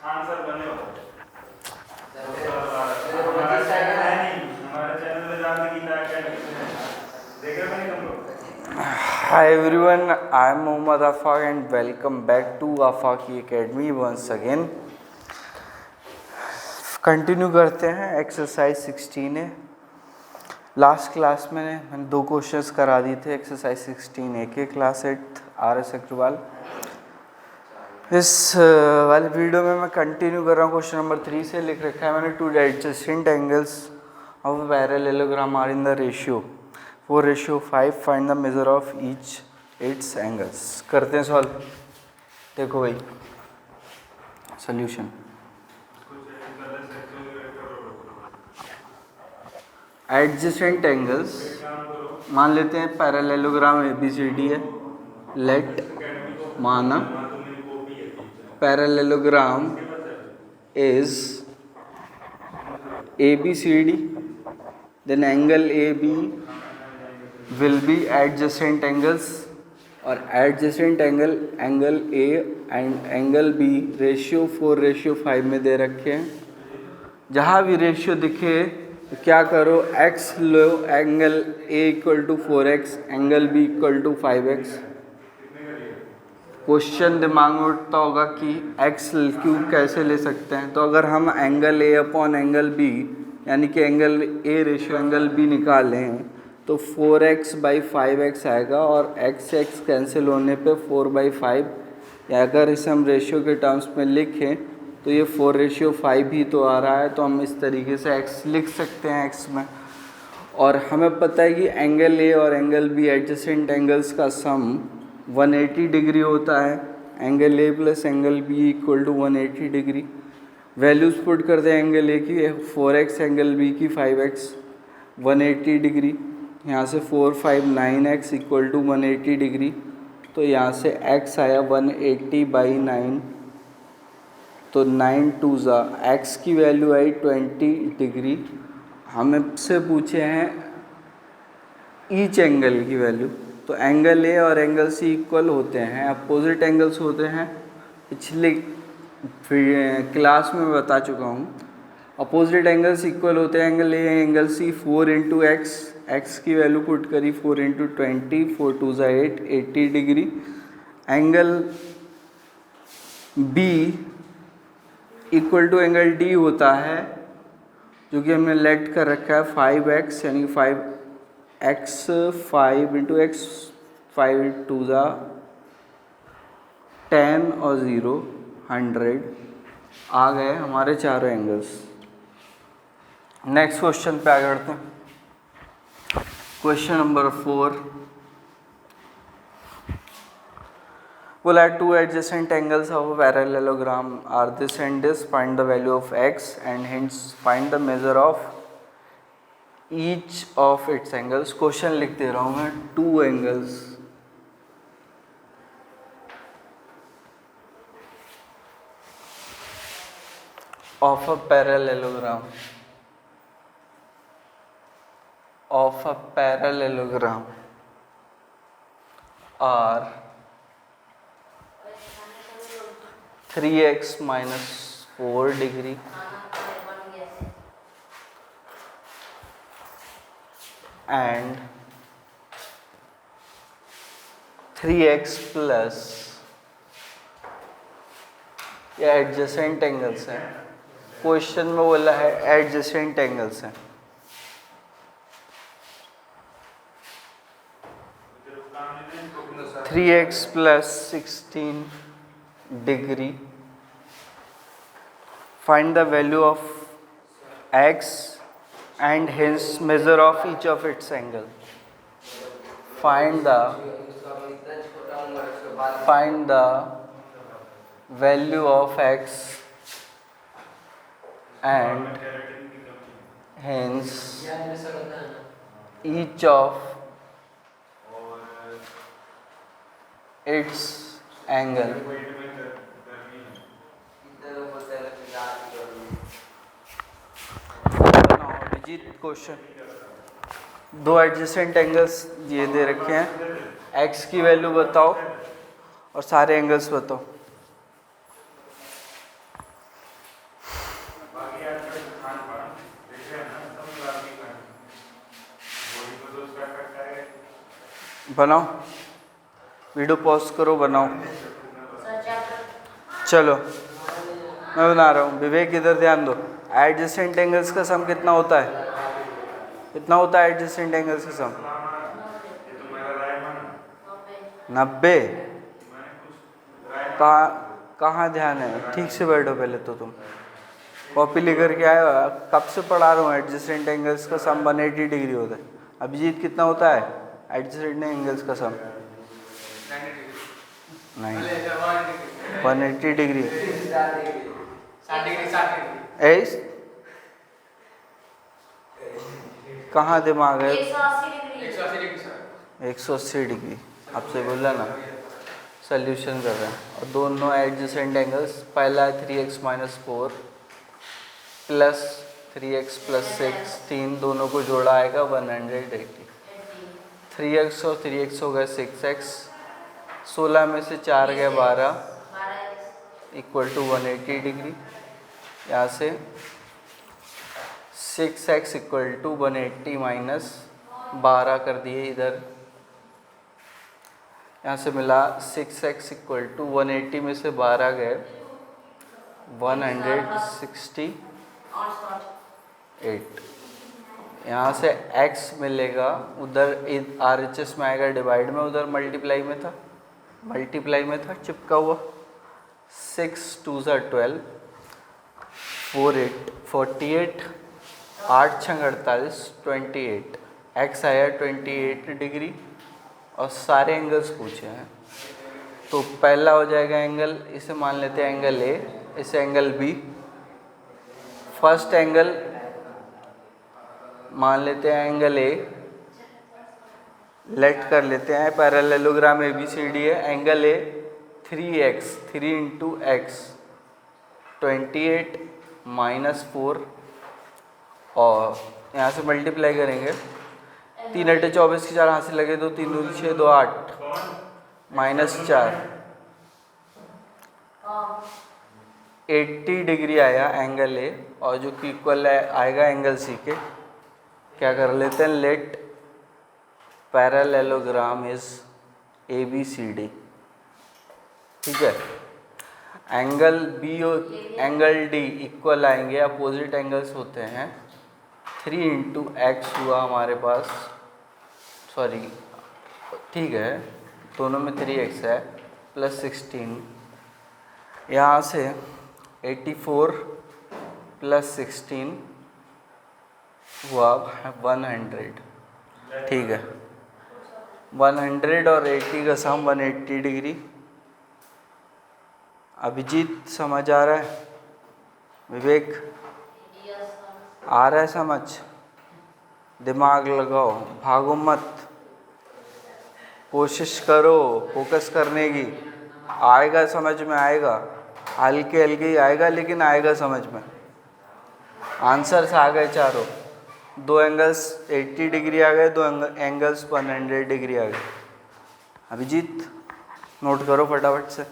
Answer बने हो हमारे चैनल है नहीं, हमारे चैनल पे जान गीता अकेडमी देख रहे हो नहीं तुम लोग। Hi everyone, I am Mohammad Afaq and welcome back to Afaqi Academy once again. Continue करते हैं एक्सरसाइज 16 है। लास्ट क्लास में मैंने 2 क्वेश्चंस करा दिए थे एक्सरसाइज 16A के क्लास 8 RS अग्रवाल। इस वाले वीडियो में मैं कंटिन्यू कर रहा हूँ। क्वेश्चन नंबर 3 से लिख रखा है मैंने, 2 adjacent angles of parallelogram are in the ratio 4:5, find the measure of each its angles. करते हैं सॉल्व। देखो भाई सोल्यूशन। एडजेसेंट एंगल्स मान लेते हैं पैरेललोग्राम ABCD है। लेट माना parallelogram is ABCD, then angle AB will be adjacent angles और adjacent angle A and angle B ratio 4:5 में दे रखे हैं। जहाँ भी रेशियो दिखे तो क्या करो, x low, angle A = 4x, angle B = 5x। Question दिमाग में उठता होगा कि x³ कैसे ले सकते हैं। तो अगर हम angle A upon angle B यानी कि angle A ratio angle B निकालें तो 4x/5x आएगा और x कैंसिल होने पे 4/5, या अगर इसे हम रेशियो के टर्म्स में लिखें तो ये 4:5 ही तो आ रहा है। तो हम इस तरीके से x लिख सकते हैं x में। और हमें पता है कि एंगल A और एंगल B एडजेसेंट एंगल्स का सम 180 डिग्री होता है। Angle A plus angle B equal to 180 degree. Values put करते हैं एंगल A की 4x, एंगल B की 5x, 180 डिग्री। यहाँ से 4, 5, 9x इक्वल टू 180 डिग्री। तो यहाँ से x आया 180/9, तो 9 2 x की वैल्यू आई 20 डिग्री। हमसे पूछे हैं ईच एंगल की वैल्यू। तो एंगल A और एंगल C इक्वल होते हैं, अपोजिट एंगल्स होते हैं। पिछले क्लास में बता चुका हूँ, अपोजिट एंगल्स इक्वल होते हैं। Angle A angle C 4 × x, x की वैल्यू पुट करी 4 × 20, 4 2 8, 80 degree. Angle B equal to angle D होता है जो कि हमने लेट कर रखा है 5x, यानी 5x 5 × x, 5 2 10 और 0 100 आ गए हमारे चारों एंगल्स। नेक्स्ट क्वेश्चन पे आगे बढ़ते हैं। क्वेश्चन नंबर 4 बोला है 2 adjacent angles of a parallelogram are this and this, find the value of x and hence find the measure of each of its angles। Question लिख दे रहा हूँ मैं, 2 angles of a parallelogram are 3x - 4 degree and 3x plus, ये adjacent angles हैं। Question में बोला है adjacent angles हैं। Three x plus 16 degree, find the value of x and hence measure of each of its angle। Find the value of x and hence each of its angle। Question 2 adjacent angles ये दे रखे हैं, x की value बताओ और सारे angles बताओ। बनाओ, video pause करो, बनाओ। चलो मैं बना रहा हूँ। विवेक इधर ध्यान दो। एडजेसेंट एंगल्स का सम कितना होता है? कितना होता है एडजेसेंट एंगल्स का सम? 90। कहाँ ध्यान है? ठीक से बैठो पहले तो तुम। कॉपी लेकर के आए हो? कब से पढ़ा रहा हूँ एडजेसेंट एंगल्स का सम 180 डिग्री होता है। अभिजीत कितना होता है एडजेसेंट एंगल्स का सम? नहीं, 180 डिग्री। कहाँ दिमाग है? 180 डिग्री। आपसे बोला ना, सोल्यूशन कर रहे हैं। और दोनों एडजेसेंट एंगल्स, पहला है 3x - 4 प्लस 3x + 16, दोनों को जोड़ा आएगा 180। 3x और 3x हो गए 6x, 16 में से 4 गए 12 = 180 डिग्री। यहाँ से 6x = 180 - 12 कर दिए इधर। यहाँ से मिला 6x = 180 में से 12 गए 168। यहाँ से x मिलेगा, उधर RHS में आएगा डिवाइड में, उधर मल्टीप्लाई में था चिपका हुआ। 6 2 12, 4 8 48, 8 6 48, 28। x आया 28 डिग्री और सारे एंगल्स पूछे हैं। तो पहला हो जाएगा एंगल, इसे मान लेते हैं एंगल A, इसे एंगल B। फर्स्ट एंगल मान लेते हैं एंगल A, लेट कर लेते हैं, पैरेललोग्राम ABCD है। एंगल A 3x, 3 × x 28 - 4, और यहाँ से मल्टीप्लाई करेंगे। 3 × 8 24 की 4 हाथ से लगे, 2 3 2 6 2 8 -4, 80 डिग्री आया एंगल A, और जो कि इक्वल आएगा एंगल C के। क्या कर लेते हैं, लेट पैरेललोग्राम इज ABCD। ठीक है। एंगल B और एंगल D इक्वल आएंगे, अपोजिट एंगल्स होते हैं। 3 × x हुआ हमारे पास, सॉरी ठीक है, दोनों में 3x है, प्लस 16। यहाँ से 84 + 16 हुआ 100। ठीक है, 100 और 80 का सम 180 डिग्री। अभिजीत समझ आ रहा है? विवेक आ रहा है समझ? दिमाग लगाओ, भागो मत, कोशिश करो फोकस करने की। आएगा समझ में, आएगा, हल्के हल्के ही आएगा, लेकिन आएगा समझ में। आंसर्स आ गए चारों, 2 एंगल्स 80 डिग्री आ गए, 2 एंगल्स 100 डिग्री आ गए। अभिजीत नोट करो फटाफट से।